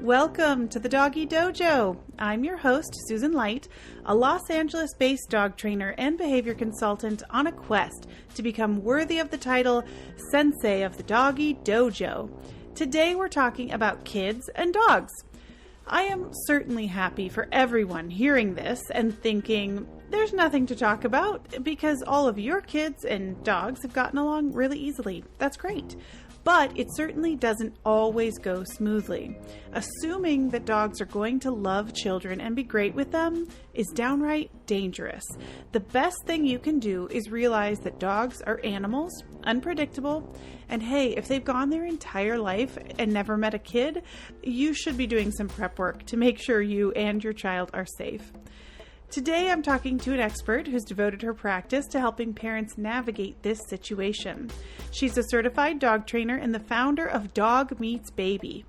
Welcome to the Doggy Dojo. I'm your host, Susan Light, a Los Angeles-based dog trainer and behavior consultant on a quest to become worthy of the title Sensei of the Doggy Dojo. Today we're talking about kids and dogs. I am certainly happy for everyone hearing this and thinking there's nothing to talk about because all of your kids and dogs have gotten along really easily. That's great. But it certainly doesn't always go smoothly. Assuming that dogs are going to love children and be great with them is downright dangerous. The best thing you can do is realize that dogs are animals, unpredictable, and hey, if they've gone their entire life and never met a kid, you should be doing some prep work to make sure you and your child are safe. Today, I'm talking to an expert who's devoted her practice to helping parents navigate this situation. She's a certified dog trainer and the founder of Dog Meets Baby.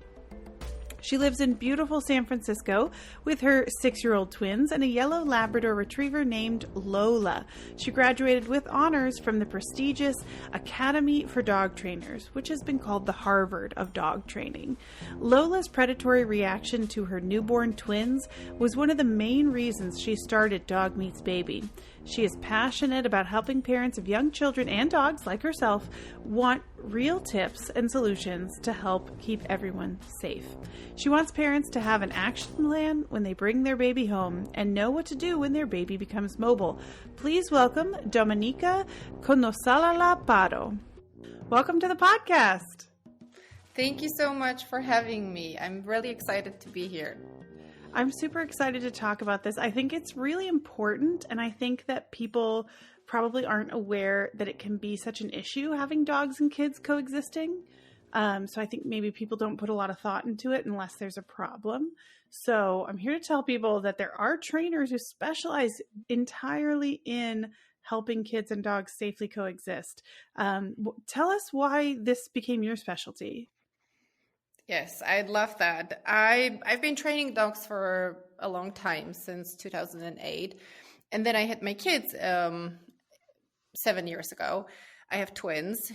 She lives in beautiful San Francisco with her 6-year-old twins and a yellow Labrador Retriever named Lola. She graduated with honors from the prestigious Academy for Dog Trainers, which has been called the Harvard of dog training. Lola's predatory reaction to her newborn twins was one of the main reasons she started Dog Meets Baby. She is passionate about helping parents of young children and dogs like herself want real tips and solutions to help keep everyone safe. She wants parents to have an action plan when they bring their baby home and know what to do when their baby becomes mobile. Please welcome Dominika Knossalla-Pado. Welcome to the podcast. Thank you so much for having me. I'm really excited to be here. I'm super excited to talk about this. I think it's really important, and I think that people probably aren't aware that it can be such an issue having dogs and kids coexisting. So I think maybe people don't put a lot of thought into it unless there's a problem. So I'm here to tell people that there are trainers who specialize entirely in helping kids and dogs safely coexist. Tell us why this became your specialty. Yes, I'd love that. I've been training dogs for a long time, since 2008. And then I had my kids 7 years ago. I have twins.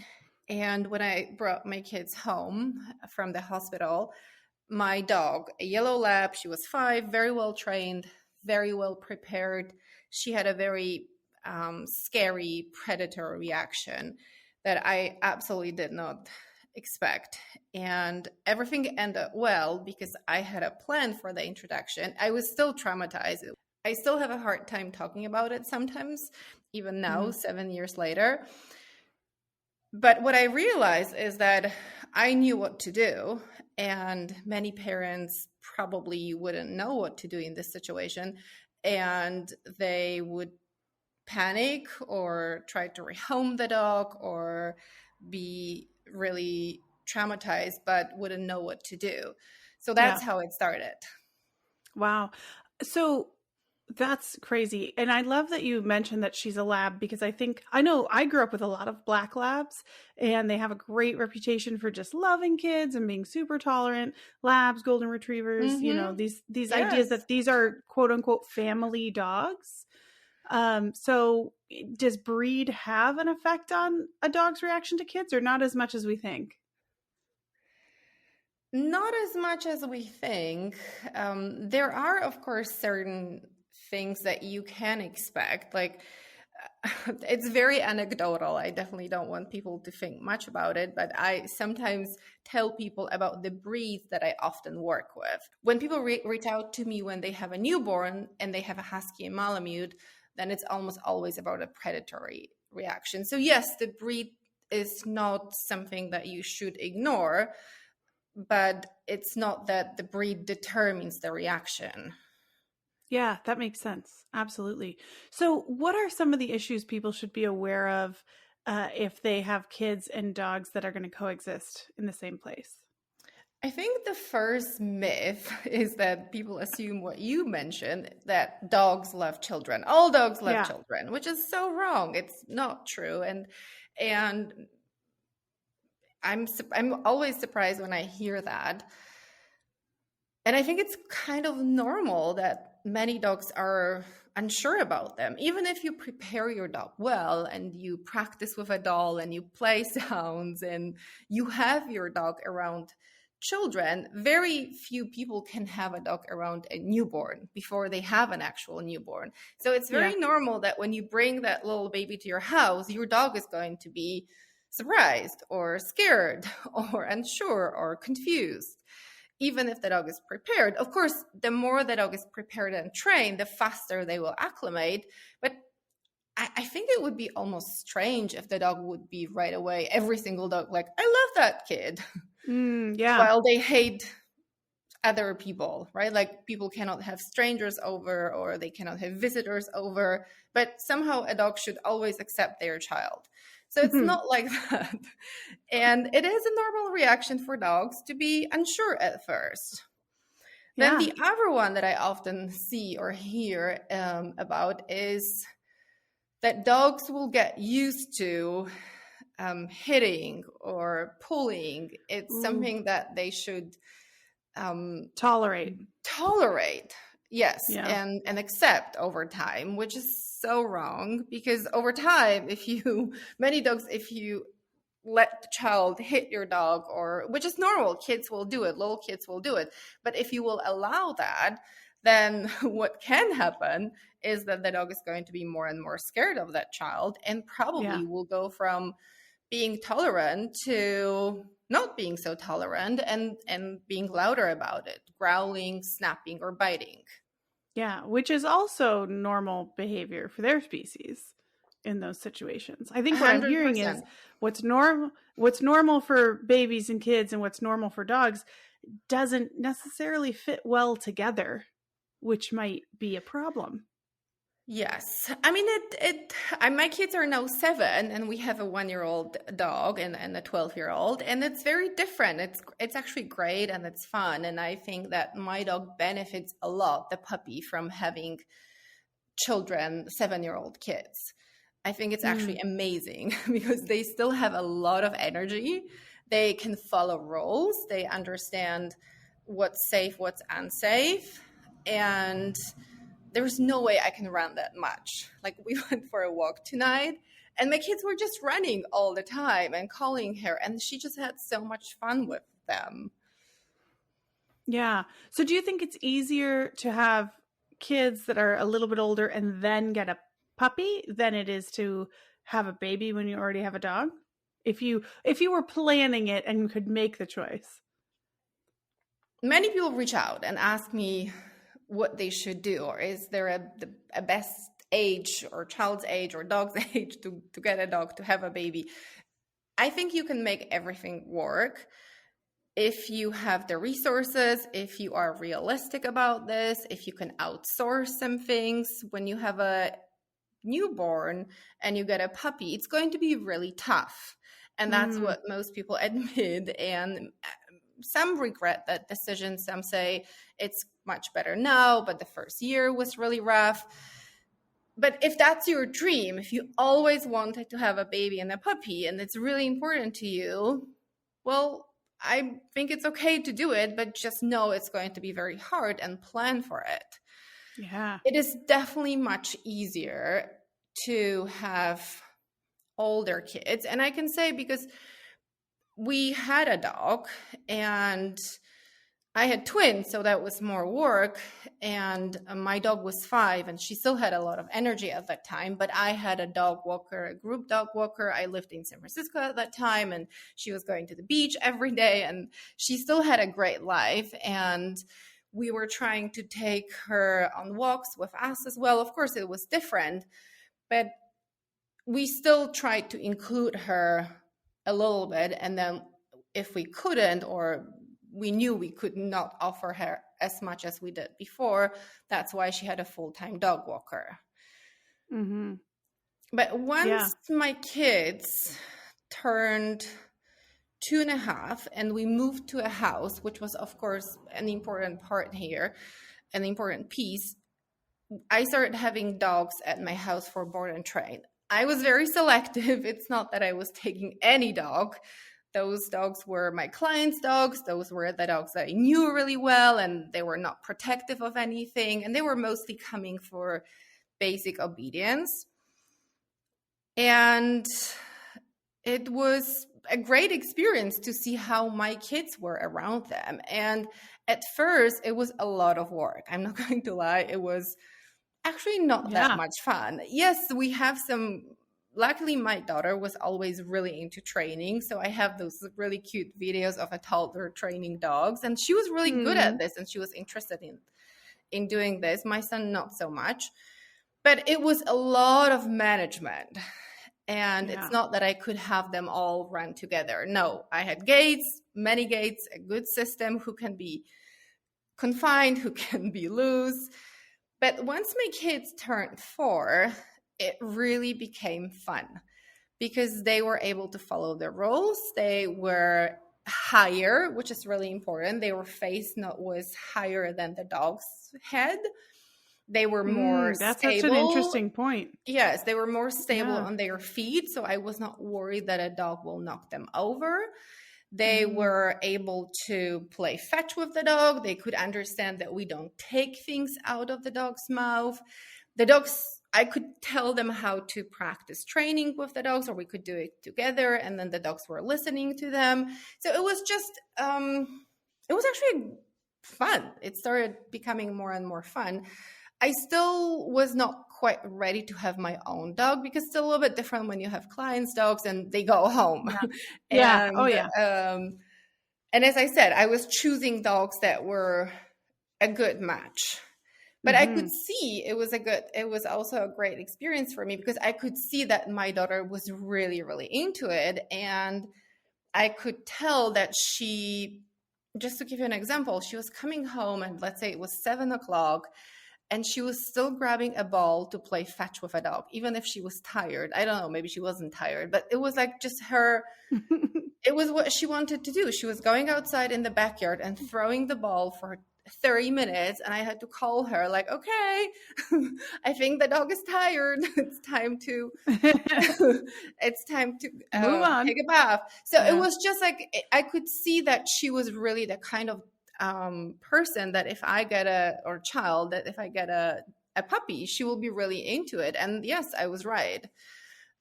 And when I brought my kids home from the hospital, my dog, a yellow lab, she was 5, very well trained, very well prepared. She had a very scary predator reaction that I absolutely did not expect. And everything ended well because I had a plan for the introduction. I was still traumatized. I still have a hard time talking about it sometimes, even now, 7 years later. But what I realized is that I knew what to do, and many parents probably wouldn't know what to do in this situation, and they would panic or try to rehome the dog or be really traumatized but wouldn't know what to do. So that's how it started. Wow. So that's crazy. And I love that you mentioned that she's a lab because I know I grew up with a lot of black labs and they have a great reputation for just loving kids and being super tolerant. Labs, golden retrievers, you know, these ideas that these are quote unquote family dogs. So does breed have an effect on a dog's reaction to kids or not as much as we think? Not as much as we think. There are, of course, certain things that you can expect. Like, it's very anecdotal. I definitely don't want people to think much about it, but I sometimes tell people about the breeds that I often work with. When people reach out to me when they have a newborn and they have a Husky and Malamute, then it's almost always about a predatory reaction. So yes, the breed is not something that you should ignore, but it's not that the breed determines the reaction. Yeah, that makes sense. Absolutely. So what are some of the issues people should be aware of if they have kids and dogs that are going to coexist in the same place? I think the first myth is that people assume what you mentioned, that dogs love children. All dogs love children, which is so wrong. It's not true. And I'm always surprised when I hear that. And I think it's kind of normal that many dogs are unsure about them. Even if you prepare your dog well and you practice with a doll and you play sounds and you have your dog around children, very few people can have a dog around a newborn before they have an actual newborn. So it's very normal that when you bring that little baby to your house, your dog is going to be surprised or scared or unsure or confused, even if the dog is prepared. Of course, the more the dog is prepared and trained, the faster they will acclimate. But I think it would be almost strange if the dog would be right away, every single dog, like, I love that kid. While they hate other people, right? Like, people cannot have strangers over, or they cannot have visitors over, but somehow a dog should always accept their child. So it's not like that. And it is a normal reaction for dogs to be unsure at first. Then the other one that I often see or hear about is that dogs will get used to hitting or pulling. It's something that they should tolerate. Yes. And accept over time, which is so wrong, because over time, many dogs, if you let the child hit your dog, or, which is normal, kids will do it, little kids will do it. But if you will allow that, then what can happen is that the dog is going to be more and more scared of that child, and probably will go from being tolerant to not being so tolerant, and being louder about it, growling, snapping, or biting. Yeah, which is also normal behavior for their species in those situations. I think what 100%. I'm hearing is what's normal for babies and kids and what's normal for dogs doesn't necessarily fit well together, which might be a problem. Yes. I mean, my kids are now 7, and we have a 1-year-old dog and a 12-year-old, and it's very different. It's actually great, and it's fun. And I think that my dog benefits a lot, the puppy, from having children, 7-year-old kids. I think it's actually amazing, because they still have a lot of energy. They can follow rules. They understand what's safe, what's unsafe. And there's no way I can run that much. Like, we went for a walk tonight, and my kids were just running all the time and calling her, and she just had so much fun with them. Yeah. So do you think it's easier to have kids that are a little bit older and then get a puppy than it is to have a baby when you already have a dog? If you were planning it and could make the choice. Many people reach out and ask me what they should do, or is there a best age, or child's age, or dog's age to get a dog, to have a baby. I think you can make everything work if you have the resources, if you are realistic about this, if you can outsource some things. When you have a newborn and you get a puppy, it's going to be really tough, and that's what most people admit. And some regret that decision. Some say it's much better now, but the first year was really rough. But if that's your dream, if you always wanted to have a baby and a puppy, and it's really important to you, well, I think it's okay to do it, but just know it's going to be very hard, and plan for it. Yeah. It is definitely much easier to have older kids. And I can say, because we had a dog, and I had twins, so that was more work. And my dog was 5, and she still had a lot of energy at that time. But I had a dog walker, a group dog walker. I lived in San Francisco at that time, and she was going to the beach every day, and she still had a great life. And we were trying to take her on walks with us as well. Of course, it was different, but we still tried to include her a little bit. And then if we couldn't, or we knew we could not offer her as much as we did before, that's why she had a full-time dog walker. Mm-hmm. But once my kids turned 2.5 and we moved to a house, which was, of course, an important part here, an important piece, I started having dogs at my house for board and train. I was very selective. It's not that I was taking any dog. Those dogs were my clients' dogs. Those were the dogs that I knew really well, and they were not protective of anything. And they were mostly coming for basic obedience. And it was a great experience to see how my kids were around them. And at first, it was a lot of work. I'm not going to lie. It was actually not that much fun. Yes, we have some. Luckily, my daughter was always really into training. So I have those really cute videos of a toddler training dogs. And she was really good at this, and she was interested in doing this. My son, not so much. But it was a lot of management. And it's not that I could have them all run together. No, I had gates, many gates, a good system, who can be confined, who can be loose. But once my kids turned 4, it really became fun because they were able to follow the rules. They were higher, which is really important. Their face was higher than the dog's head. They were more that's stable. Such an interesting point. Yes, they were more stable on their feet, so I was not worried that a dog will knock them over. They were able to play fetch with the dog. They could understand that we don't take things out of the dog's mouth. The dogs, I could tell them how to practice training with the dogs, or we could do it together, and then the dogs were listening to them. So it was just, it was actually fun. It started becoming more and more fun. I still was not quite ready to have my own dog because it's a little bit different when you have clients' dogs and they go home. Yeah. And as I said, I was choosing dogs that were a good match. But I could see it was also a great experience for me because I could see that my daughter was really, really into it. And I could tell that she, just to give you an example, she was coming home and let's say it was 7:00. And she was still grabbing a ball to play fetch with a dog, even if she was tired. I don't know, maybe she wasn't tired, but it was like just her, it was what she wanted to do. She was going outside in the backyard and throwing the ball for 30 minutes. And I had to call her like, okay, I think the dog is tired. It's time to move on. Take a bath. So it was just like, I could see that she was really the kind of person that if I get a puppy, she will be really into it. And yes, I was right.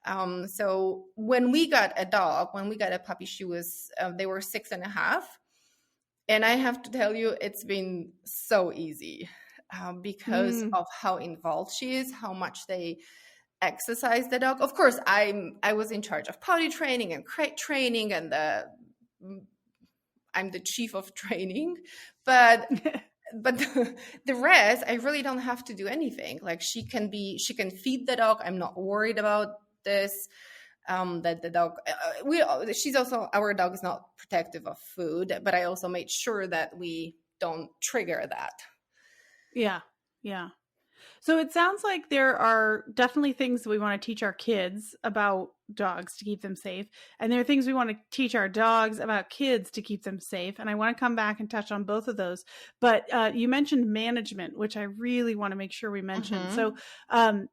So when we got a puppy, they were 6.5. And I have to tell you, it's been so easy because of how involved she is, how much they exercise the dog. Of course, I was in charge of potty training and crate training, and I'm the chief of training, but the rest, I really don't have to do anything. Like she can feed the dog. I'm not worried about this. That the dog, our dog is not protective of food, but I also made sure that we don't trigger that. Yeah. Yeah. So it sounds like there are definitely things we want to teach our kids about dogs to keep them safe. And there are things we want to teach our dogs about kids to keep them safe. And I want to come back and touch on both of those. But you mentioned management, which I really want to make sure we mention. So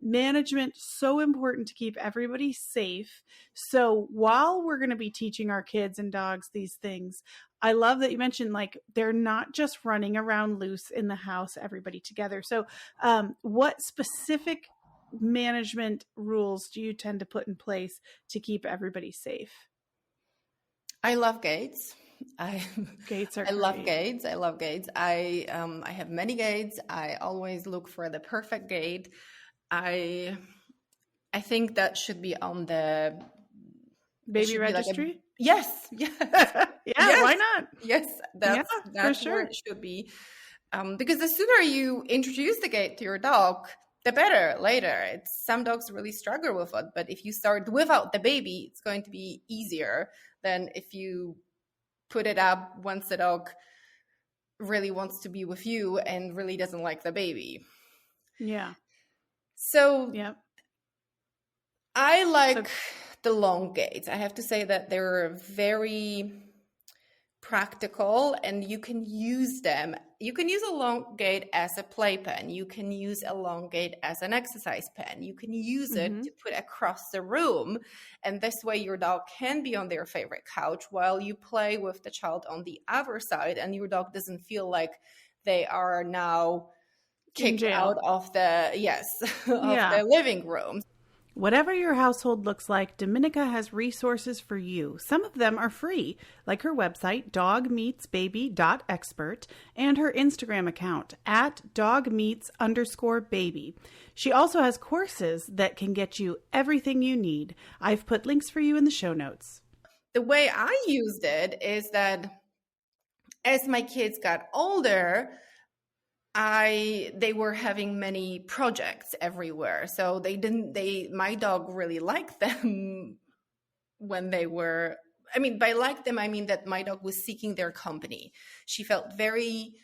management, so important to keep everybody safe. So while we're going to be teaching our kids and dogs these things, I love that you mentioned like they're not just running around loose in the house, everybody together. So what specific management rules do you tend to put in place to keep everybody safe? I love gates. Gates are I love gates. I love gates. I have many gates. I always look for the perfect gate. I think that should be on the baby registry. Yes. Yeah. Yes. Why not? Yes. That's for sure. where it should be. Because the sooner you introduce the gate to your dog, the better later. Some dogs really struggle with it, but if you start without the baby, it's going to be easier than if you put it up once the dog really wants to be with you and really doesn't like the baby. Yeah. So I like the long gates. I have to say that they're very practical and you can use them. You can use a long gate as a playpen. You can use a long gate as an exercise pen. You can use it to put across the room. And this way your dog can be on their favorite couch while you play with the child on the other side, and your dog doesn't feel like they are now kicked out of the the living room. Whatever your household looks like, Dominika has resources for you. Some of them are free, like her website, dogmeetsbaby.expert, and her Instagram account, at dogmeets_baby. She also has courses that can get you everything you need. I've put links for you in the show notes. The way I used it is that as my kids got older, they were having many projects everywhere. So my dog really liked them when they were, by like them, I mean that my dog was seeking their company. She felt very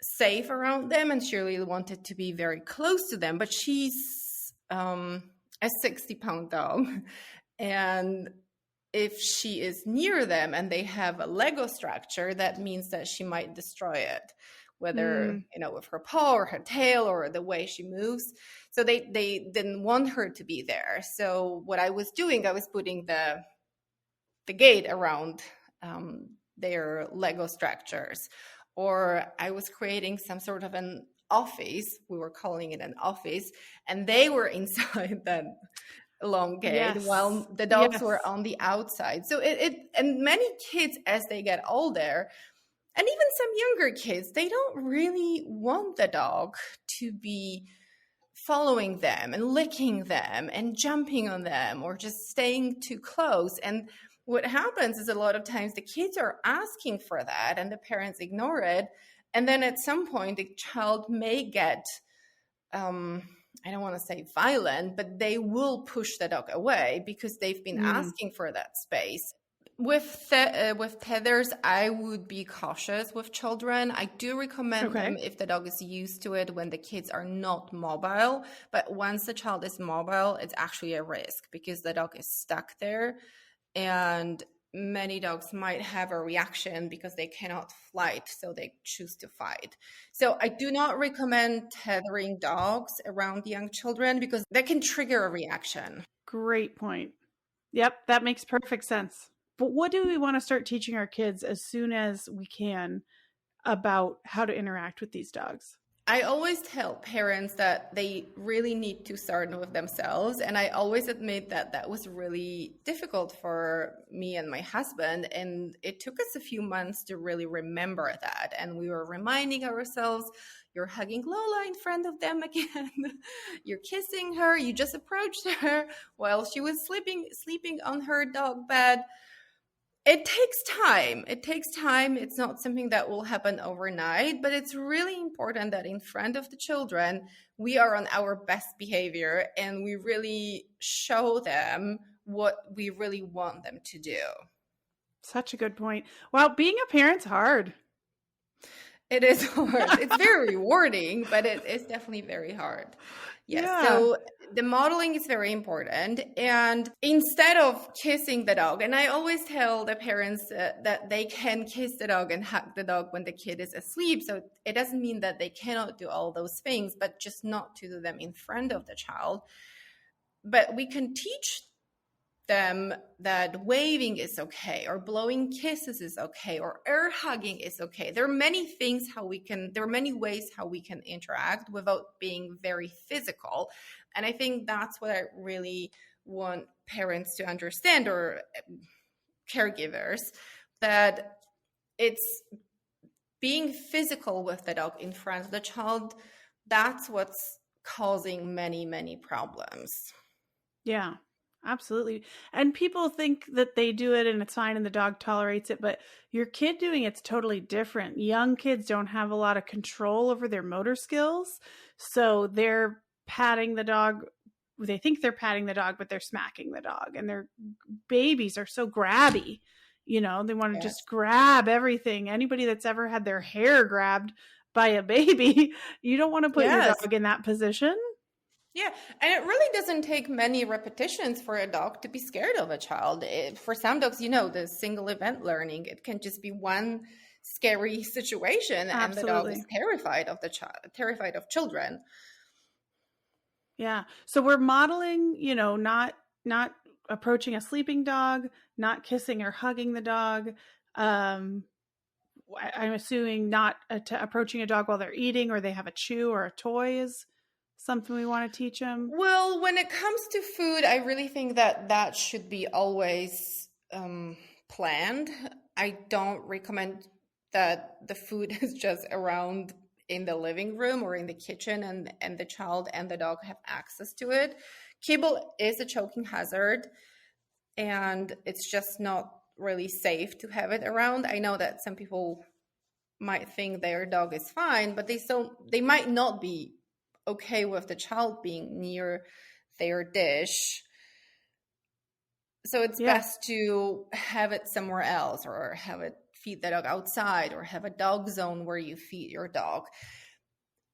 safe around them and she really wanted to be very close to them, but she's a 60-pound dog. And if she is near them and they have a Lego structure, that means that she might destroy it, whether, with her paw or her tail or the way she moves. So they didn't want her to be there. So what I was doing, I was putting the gate around their Lego structures, or I was creating some sort of an office. We were calling it an office, and they were inside that long gate while the dogs were on the outside. So and many kids, as they get older, and even some younger kids, they don't really want the dog to be following them and licking them and jumping on them or just staying too close. And what happens is a lot of times the kids are asking for that and the parents ignore it. And then at some point, the child may get, I don't want to say violent, but they will push the dog away because they've been asking for that space. With tethers, I would be cautious with children. I do recommend them if the dog is used to it when the kids are not mobile. But once the child is mobile, it's actually a risk because the dog is stuck there. And many dogs might have a reaction because they cannot fight, so they choose to fight. So I do not recommend tethering dogs around young children because that can trigger a reaction. Great point. Yep, that makes perfect sense. But what do we want to start teaching our kids as soon as we can about how to interact with these dogs? I always tell parents that they really need to start with themselves. And I always admit that was really difficult for me and my husband. And it took us a few months to really remember that. And we were reminding ourselves, you're hugging Lola in front of them again. You're kissing her. You just approached her while she was sleeping on her dog bed. It takes time. It's not something that will happen overnight, but it's really important that in front of the children, we are on our best behavior and we really show them what we really want them to do. Such a good point. Wow, being a parent's hard. It is hard. It's very rewarding, but it is definitely very hard. Yes. Yeah. So the modeling is very important. And instead of kissing the dog, and I always tell the parents that they can kiss the dog and hug the dog when the kid is asleep. So it doesn't mean that they cannot do all those things, but just not to do them in front of the child. But we can teach them that waving is okay, or blowing kisses is okay, or air hugging is okay. There are many ways how we can interact without being very physical. And I think that's what I really want parents to understand, or caregivers, that it's being physical with the dog in front of the child. That's what's causing many, many problems. Yeah. Absolutely. And people think that they do it and it's fine and the dog tolerates it, but your kid doing it's totally different. Young kids don't have a lot of control over their motor skills. So they're patting the dog. They think they're patting the dog, but they're smacking the dog. And their babies are so grabby. They want to just grab everything. Anybody that's ever had their hair grabbed by a baby, you don't want to put your dog in that position. Yeah, and it really doesn't take many repetitions for a dog to be scared of a child. For some dogs, the single event learning, it can just be one scary situation. Absolutely. And the dog is terrified of the child, terrified of children. Yeah. So we're modeling, not approaching a sleeping dog, not kissing or hugging the dog. I'm assuming not approaching a dog while they're eating or they have a chew or a toy is something we want to teach them? Well, when it comes to food, I really think that should be always planned. I don't recommend that the food is just around in the living room or in the kitchen and the child and the dog have access to it. Kibble is a choking hazard, and it's just not really safe to have it around. I know that some people might think their dog is fine, but they might not be okay with the child being near their dish. So it's best to have it somewhere else, or have it feed the dog outside, or have a dog zone where you feed your dog.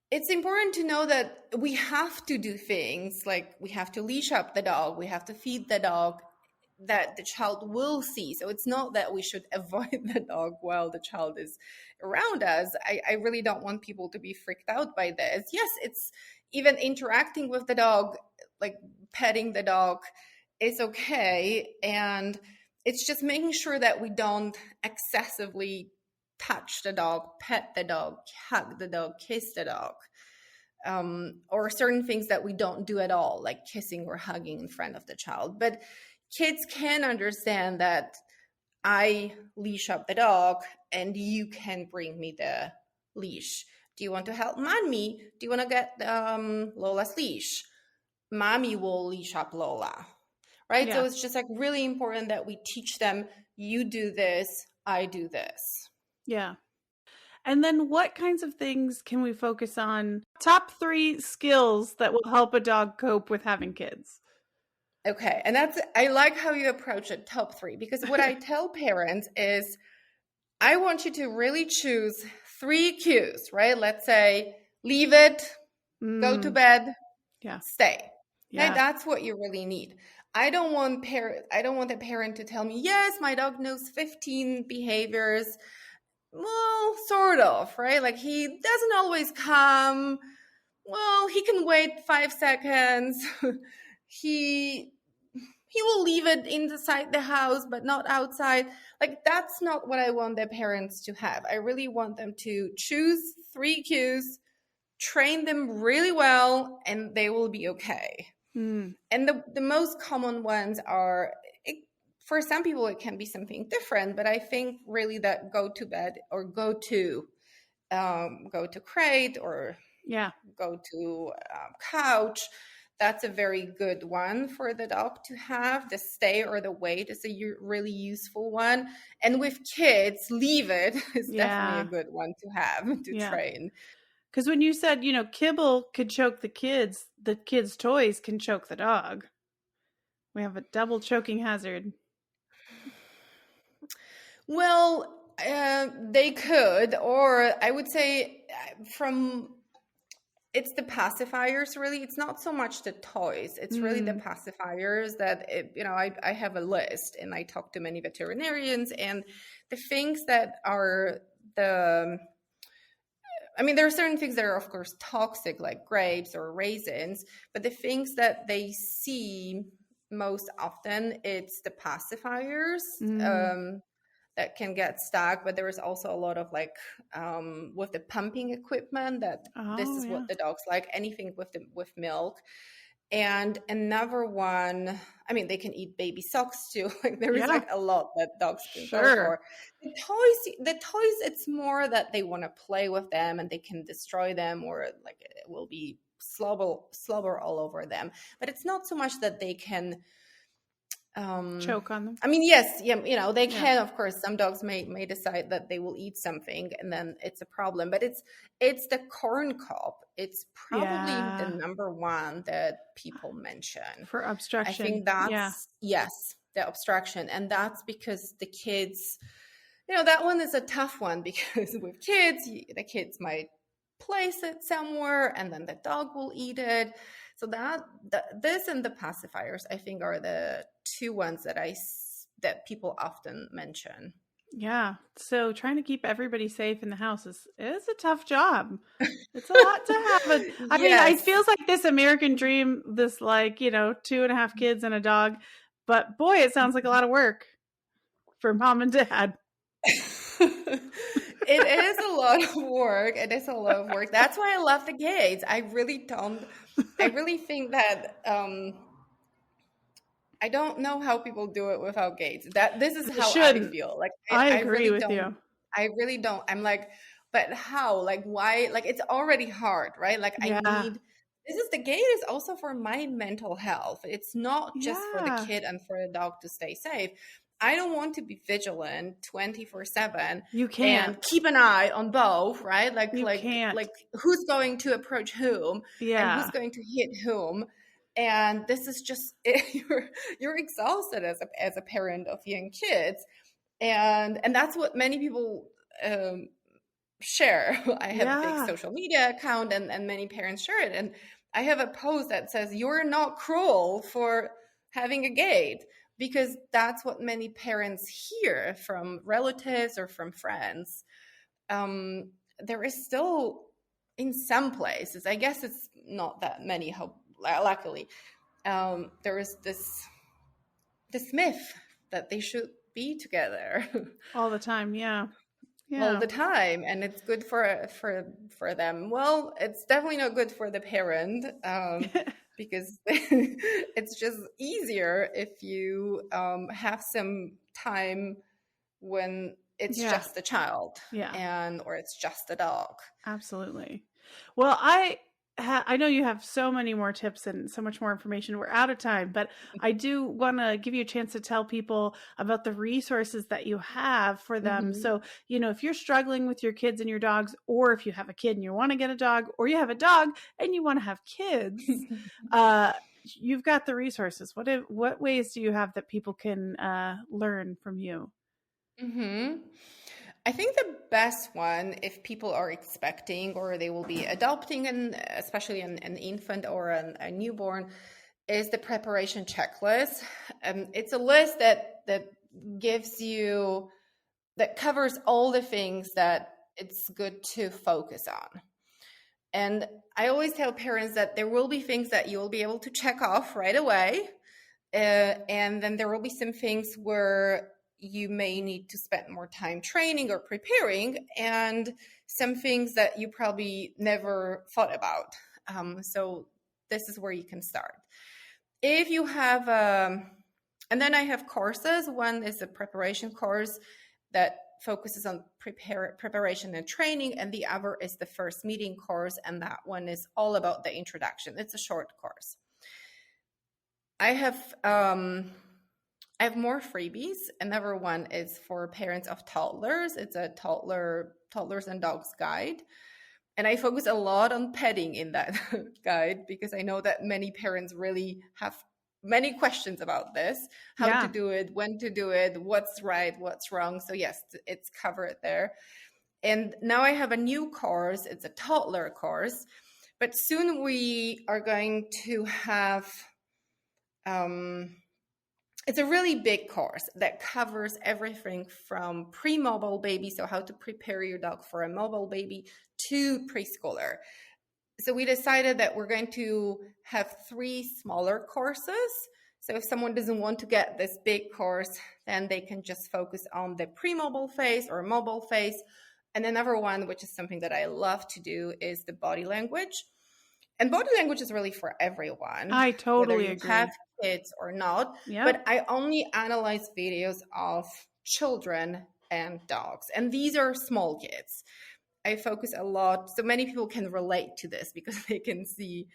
It's important to know that we have to do things like we have to leash up the dog, we have to feed the dog that the child will see. So it's not that we should avoid the dog while the child is around us. I really don't want people to be freaked out by this. Yes, it's even interacting with the dog, like petting the dog is okay. And it's just making sure that we don't excessively touch the dog, pet the dog, hug the dog, kiss the dog, or certain things that we don't do at all, like kissing or hugging in front of the child. But kids can understand that I leash up the dog and you can bring me the leash. Do you want to help mommy? Do you want to get Lola's leash? Mommy will leash up Lola, right? So it's just like really important that we teach them, you do this, I do this. Yeah. And then what kinds of things can we focus on? Top 3 skills that will help a dog cope with having kids. Okay. And I like how you approach it, top 3, because what I tell parents is I want you to really choose 3 cues, right? Let's say leave it, go to bed, stay. Yeah. Right? That's what you really need. I don't want the parent to tell me, yes, my dog knows 15 behaviors. Well, sort of, right? Like he doesn't always come. Well, he can wait 5 seconds. He will leave it inside the house, but not outside. Like that's not what I want their parents to have. I really want them to choose 3 cues, train them really well, and they will be okay. And the most common ones are, for some people, it can be something different, but I think really that go to bed or go to crate or go to couch. That's a very good one for the dog to have. The stay or the wait is a really useful one. And with kids, leave it is definitely a good one to have to train. Because when you said, kibble could choke the kids' toys can choke the dog. We have a double choking hazard. Well, they could, or I would say it's the pacifiers, really. It's not so much the toys. It's really the pacifiers that, I have a list and I talk to many veterinarians, and the things that are there are certain things that are, of course, toxic, like grapes or raisins, but the things that they see most often, it's the pacifiers that can get stuck. But there is also a lot of with the pumping equipment that this is what the dogs like, anything with milk. And another one, they can eat baby socks too. There is a lot that dogs can go for. The toys, it's more that they want to play with them and they can destroy them, or it will be slobber all over them. But it's not so much that they can choke on them. They can, of course. Some dogs may decide that they will eat something and then it's a problem. But it's the corn cob. It's probably the number one that people mention for obstruction. I think that's the obstruction, and that's because the kids, that one is a tough one, because with kids, the kids might place it somewhere and then the dog will eat it. So this and the pacifiers, I think, are the 2 ones that people often mention. Yeah. So trying to keep everybody safe in the house is a tough job. It's a lot to have. It feels like this American dream, this 2.5 kids and a dog, but boy, it sounds like a lot of work for mom and dad. It is a lot of work. It is a lot of work. That's why I love the gates. I really think that I don't know how people do it without gates. This is how I Shouldn't. feel. Like I I agree really with don't. you. I really don't. I'm like, but how? Like why? Like it's already hard, right? Like I Yeah. need. The gate is also for my mental health. It's not just for the Yeah. kid and for the dog to stay safe. I don't want to be vigilant 24/7 You can't. and keep an eye on both, right? You can't. Like who's going to approach whom and Yeah. who's going to hit whom. And this is just you're exhausted as a parent of young kids, and that's what many people share. I have a big social media account, and many parents share it. And I have a post that says, "You're not cruel for having a gate," because that's what many parents hear from relatives or from friends. There is still, in some places, I guess it's not that many, luckily, there is this myth that they should be together all the time. Yeah. all the time, and it's good for them. Well, it's definitely not good for the parent, because it's just easier if you have some time when it's just a child, or it's just a dog. Absolutely. Well, I know you have so many more tips and so much more information. We're out of time, but I do want to give you a chance to tell people about the resources that you have for them. Mm-hmm. So, if you're struggling with your kids and your dogs, or if you have a kid and you want to get a dog, or you have a dog and you want to have kids, you've got the resources. What ways do you have that people can learn from you? Mm-hmm. I think the best one, if people are expecting or they will be adopting, especially an infant or a newborn, is the preparation checklist. It's a list that covers all the things that it's good to focus on. And I always tell parents that there will be things that you will be able to check off right away. And then there will be some things where you may need to spend more time training or preparing, and some things that you probably never thought about. So this is where you can start. If you have, and then I have courses. One is a preparation course that focuses on preparation and training, and the other is the first meeting course, and that one is all about the introduction. It's a short course. I have more freebies. Another one is for parents of toddlers. It's a toddlers and dogs guide. And I focus a lot on petting in that guide, because I know that many parents really have many questions about this, how to do it, when to do it, what's right, what's wrong. So yes, it's covered there. And now I have a new course. It's a toddler course, but soon we are going to have, it's a really big course that covers everything from pre-mobile baby, so how to prepare your dog for a mobile baby, to preschooler. So we decided that we're going to have 3 smaller courses. So if someone doesn't want to get this big course, then they can just focus on the pre-mobile phase or mobile phase. And another one, which is something that I love to do, is the body language. And body language is really for everyone. I totally whether you agree. have kids or not. Yep. But I only analyze videos of children and dogs. And these are small kids. I focus a lot. So many people can relate to this, because they can see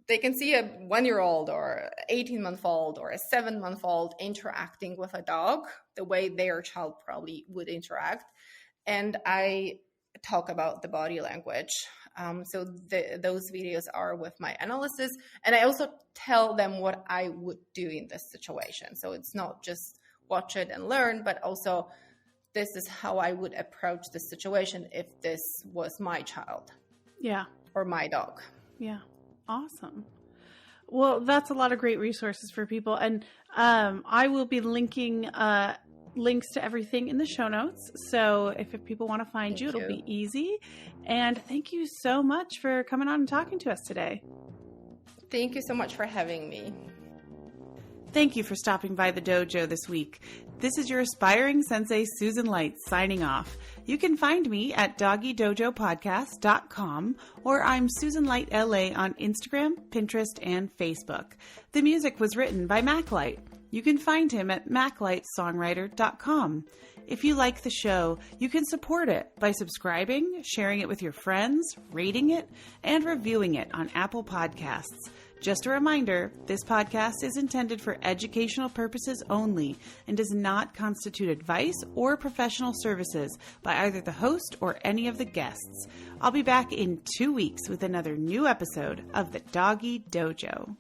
a 1-year-old or 18-month-old or a 7-month-old interacting with a dog the way their child probably would interact. And I talk about the body language. So those videos are with my analysis. And I also tell them what I would do in this situation. So it's not just watch it and learn, but also this is how I would approach the situation if this was my child. Yeah. Or my dog. Yeah. Awesome. Well, that's a lot of great resources for people. And I will be linking links to everything in the show notes. So if people want to find you, it'll be easy. And thank you so much for coming on and talking to us today. Thank you so much for having me. Thank you for stopping by the dojo this week. This is your aspiring sensei, Susan Light, signing off. You can find me at doggydojopodcast.com, or I'm Susan Light LA on Instagram, Pinterest, and Facebook. The music was written by MacLight. You can find him at maclightsongwriter.com. If you like the show, you can support it by subscribing, sharing it with your friends, rating it, and reviewing it on Apple Podcasts. Just a reminder, this podcast is intended for educational purposes only and does not constitute advice or professional services by either the host or any of the guests. I'll be back in 2 weeks with another new episode of the Doggy Dojo.